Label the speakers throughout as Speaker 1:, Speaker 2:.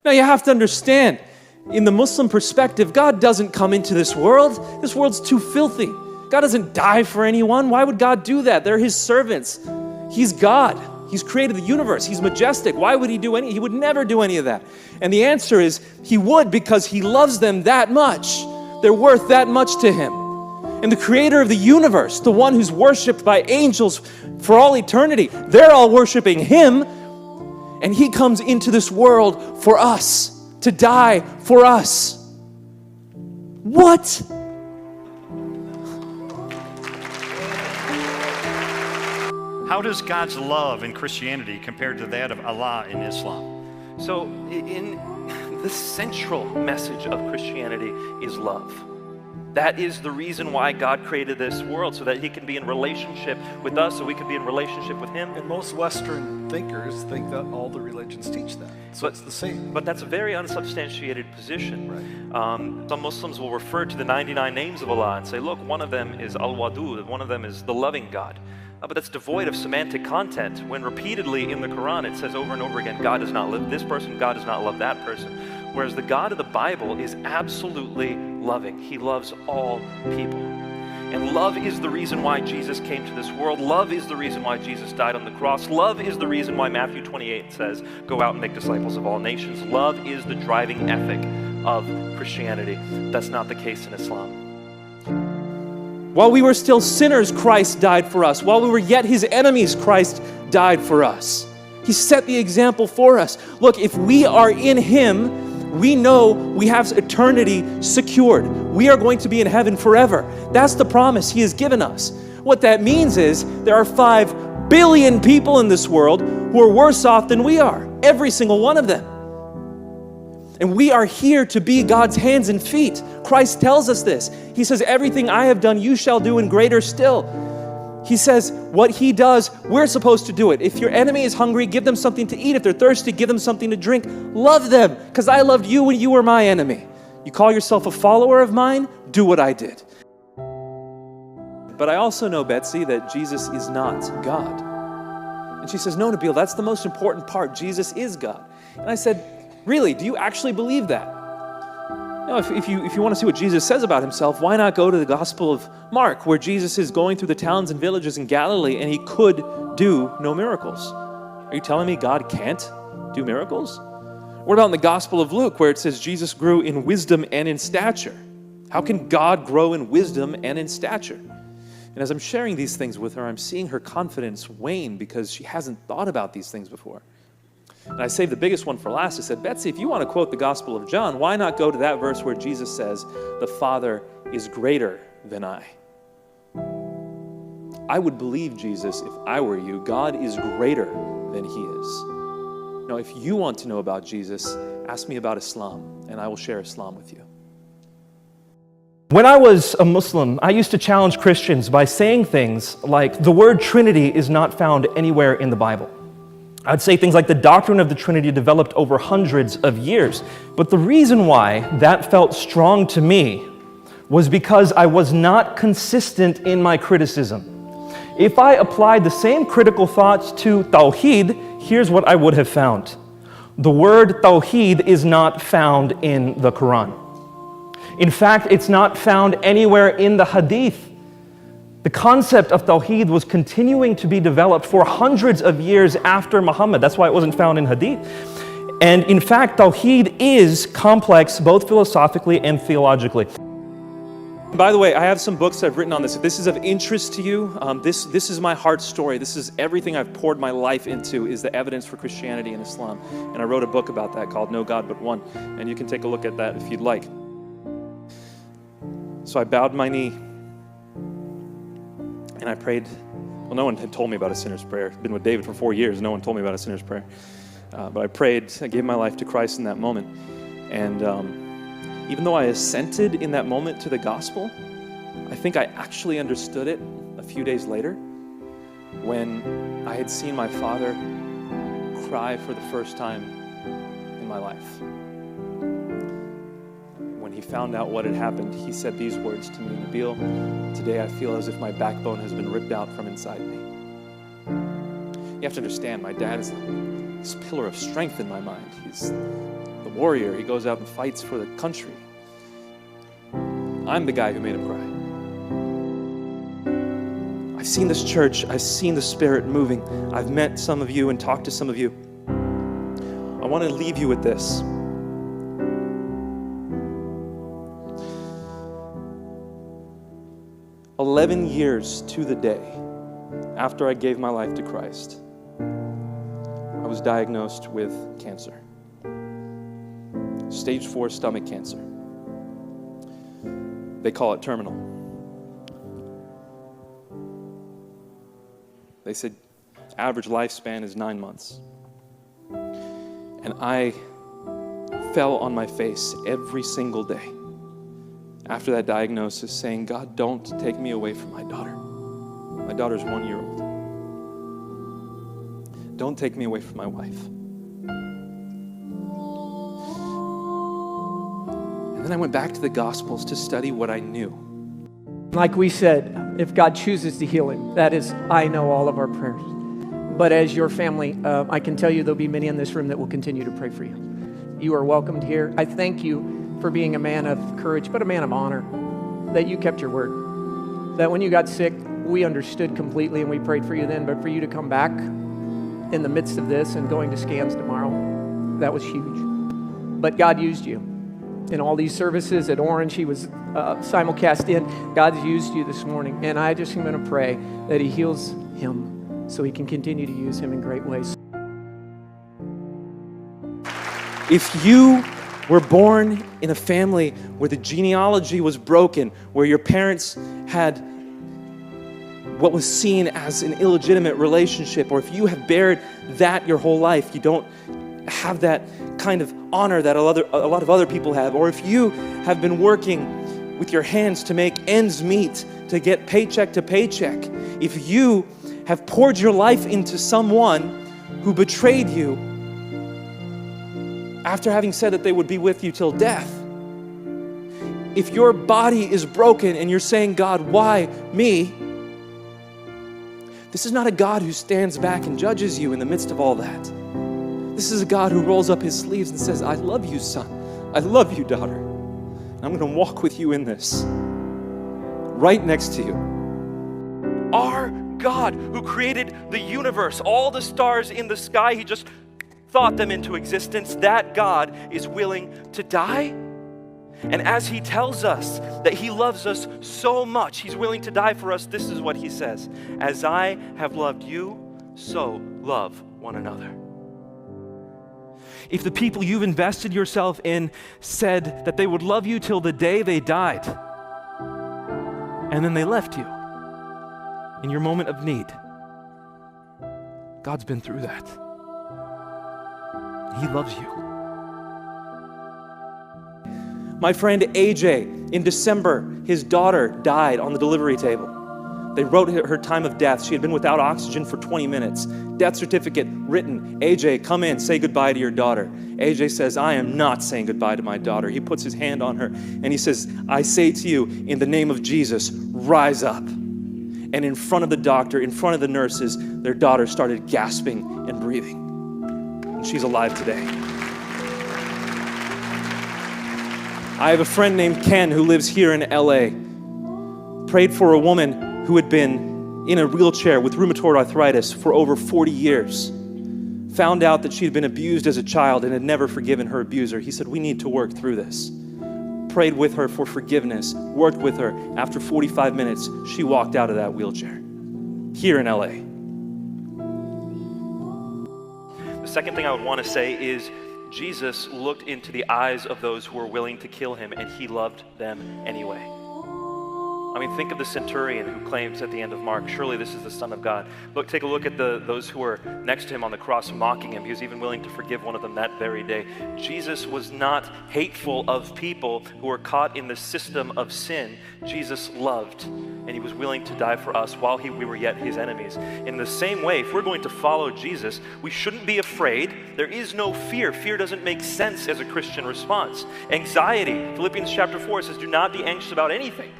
Speaker 1: Now you have to understand, in the Muslim perspective, God doesn't come into this world. This world's too filthy. God doesn't die for anyone. Why would God do that? They're his servants. He's God. He's created the universe. He's majestic. Why would he do any? He would never do any of that. And the answer is he would, because he loves them that much. They're worth that much to him. And the creator of the universe, the one who's worshiped by angels for all eternity, they're all worshiping him. And he comes into this world for us, to die for us. What?
Speaker 2: How does God's love in Christianity compare to that of Allah in Islam?
Speaker 1: So in the central message of Christianity is love. That is the reason why God created this world, so that he can be in relationship with us, so we can be in relationship with him.
Speaker 3: And most Western thinkers think that all the religions teach that. So it's the same.
Speaker 1: But that's a very unsubstantiated position.
Speaker 3: Right.
Speaker 1: Some Muslims will refer to the 99 names of Allah and say, look, one of them is Al-Wadud, one of them is the loving God. But that's devoid of semantic content, when repeatedly in the Quran it says over and over again, God does not love this person, God does not love that person. Whereas the God of the Bible is absolutely loving. He loves all people. And love is the reason why Jesus came to this world. Love is the reason why Jesus died on the cross. Love is the reason why Matthew 28 says, go out and make disciples of all nations. Love is the driving ethic of Christianity. That's not the case in Islam. While we were still sinners, Christ died for us. While we were yet his enemies, Christ died for us. He set the example for us. Look, if we are in him, we know we have eternity secured. We are going to be in heaven forever. That's the promise he has given us. What that means is there are 5 billion people in this world who are worse off than we are. Every single one of them. And we are here to be God's hands and feet. Christ tells us this. He says, everything I have done, you shall do, and greater still. He says, what he does, we're supposed to do it. If your enemy is hungry, give them something to eat. If they're thirsty, give them something to drink. Love them, because I loved you when you were my enemy. You call yourself a follower of mine? Do what I did. But I also know, Betsy, that Jesus is not God. And she says, no, Nabeel, that's the most important part. Jesus is God. And I said, really, do you actually believe that? You know, if you want to see what Jesus says about himself, why not go to the Gospel of Mark, where Jesus is going through the towns and villages in Galilee, and he could do no miracles. Are you telling me God can't do miracles? What about in the Gospel of Luke, where it says Jesus grew in wisdom and in stature? How can God grow in wisdom and in stature? And as I'm sharing these things with her, I'm seeing her confidence wane, because she hasn't thought about these things before. And I saved the biggest one for last. I said, Betsy, if you want to quote the Gospel of John, why not go to that verse where Jesus says, the Father is greater than I? I would believe Jesus if I were you. God is greater than he is. Now, if you want to know about Jesus, ask me about Islam, and I will share Islam with you.
Speaker 4: When I was a Muslim, I used to challenge Christians by saying things like, the word Trinity is not found anywhere in the Bible. I'd say things like the doctrine of the Trinity developed over hundreds of years. But the reason why that felt strong to me was because I was not consistent in my criticism. If I applied the same critical thoughts to Tawheed, here's what I would have found. The word Tawheed is not found in the Quran. In fact, it's not found anywhere in the Hadith. The concept of Tawheed was continuing to be developed for hundreds of years after Muhammad. That's why it wasn't found in Hadith. And in fact, Tawheed is complex both philosophically and theologically.
Speaker 1: By the way, I have some books I've written on this. If this is of interest to you, this is my heart story. This is everything I've poured my life into, is the evidence for Christianity and Islam. And I wrote a book about that called No God But One. And you can take a look at that if you'd like. So I bowed my knee. And I prayed. Well, no one had told me about a sinner's prayer. I've been with David for 4 years. No one told me about a sinner's prayer. But I prayed. I gave my life to Christ in that moment. And even though I assented in that moment to the gospel, I think I actually understood it a few days later, when I had seen my father cry for the first time in my life. When he found out what had happened, he said these words to me, Nabeel, today I feel as if my backbone has been ripped out from inside me. You have to understand, my dad is this pillar of strength in my mind. He's the
Speaker 4: warrior. He goes out and fights for the country. I'm the guy who made him cry. I've seen this church. I've seen the Spirit moving. I've met some of you and talked to some of you. I want to leave you with this. "11 years to the day after I gave my life to Christ, I was diagnosed with cancer. Stage 4 stomach cancer. They call it terminal. They said average lifespan is 9 months. And I fell on my face every single day after that diagnosis saying, God, don't take me away from my daughter. My daughter's 1 year old. Don't take me away from my wife. And then I went back to the Gospels to study what I knew.
Speaker 5: Like we said, if God chooses to heal him, that is, I know all of our prayers. But as your family, I can tell you there'll be many in this room that will continue to pray for you. You are welcomed here. I thank you for being a man of courage, but a man of honor, that you kept your word. That when you got sick, we understood completely and we prayed for you then, but for you to come back in the midst of this and going to scans tomorrow, that was huge. But God used you. In all these services at Orange, he was simulcast in. God's used you this morning, and I just am going to pray that he heals him so he can continue to use him in great ways.
Speaker 4: If you were born in a family where the genealogy was broken, where your parents had what was seen as an illegitimate relationship, or if you have bared that your whole life, you don't have that kind of honor that a lot of other people have, or if you have been working with your hands to make ends meet, to get paycheck to paycheck, if you have poured your life into someone who betrayed you after having said that they would be with you till death, if your body is broken and you're saying, God, why me? This is not a God who stands back and judges you in the midst of all that. This is a God who rolls up his sleeves and says, I love you, son. I love you, daughter. And I'm going to walk with you in this. Right next to you.
Speaker 1: Our God who created the universe, all the stars in the sky, he just thought them into existence. That God is willing to die. And as he tells us that he loves us so much, he's willing to die for us, this is what he says. As I have loved you, so love one another. If the people you've invested yourself in said that they would love you till the day they died, and then they left you in your moment of need, God's been through that. He loves you.
Speaker 4: My friend AJ, in December, his daughter died on the delivery table. They wrote her time of death. She had been without oxygen for 20 minutes. Death certificate written. AJ, come in, say goodbye to your daughter. AJ says, I am not saying goodbye to my daughter. He puts his hand on her and he says, I say to you, in the name of Jesus, rise up. And in front of the doctor, in front of the nurses, their daughter started gasping and breathing. And she's alive today. I have a friend named Ken who lives here in LA. Prayed for a woman who had been in a wheelchair with rheumatoid arthritis for over 40 years. Found out that she had been abused as a child and had never forgiven her abuser. He said, we need to work through this. Prayed with her for forgiveness, worked with her. After 45 minutes, she walked out of that wheelchair here in LA.
Speaker 1: The second thing I would want to say is Jesus looked into the eyes of those who were willing to kill him, and he loved them anyway. I mean, think of the centurion who claims at the end of Mark, surely this is the Son of God. Look, take a look at those who were next to him on the cross mocking him. He was even willing to forgive one of them that very day. Jesus was not hateful of people who were caught in the system of sin. Jesus loved, and he was willing to die for us while we were yet his enemies. In the same way, if we're going to follow Jesus, we shouldn't be afraid. There is no fear. Fear doesn't make sense as a Christian response. Anxiety, Philippians chapter 4 says, do not be anxious about anything.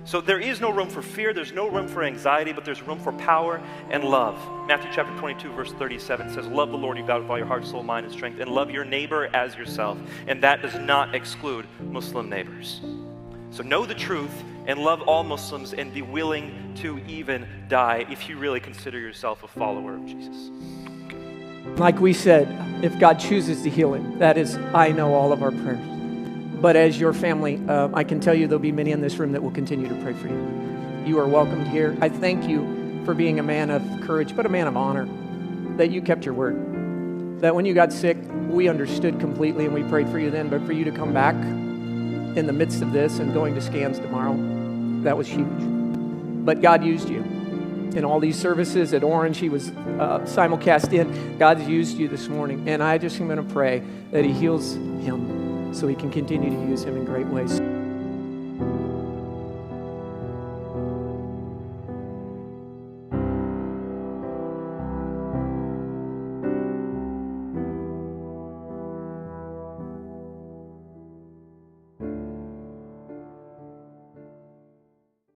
Speaker 1: So there is no room for fear, there's no room for anxiety, but there's room for power and love. Matthew chapter 22, verse 37 says, love the Lord your God with all your heart, soul, mind, and strength, and love your neighbor as yourself. And that does not exclude Muslim neighbors. So know the truth and love all Muslims and be willing to even die if you really consider yourself a follower of Jesus.
Speaker 5: Like we said, if God chooses to heal him, that is, I know all of our prayers. But as your family, I can tell you there'll be many in this room that will continue to pray for you. You are welcomed here. I thank you for being a man of courage, but a man of honor, that you kept your word. That when you got sick, we understood completely and we prayed for you then, but for you to come back in the midst of this and going to scans tomorrow, that was huge. But God used you. In all these services at Orange, he was simulcast in. God's used you this morning, and I just am going to pray that he heals him so he can continue to use him in great ways.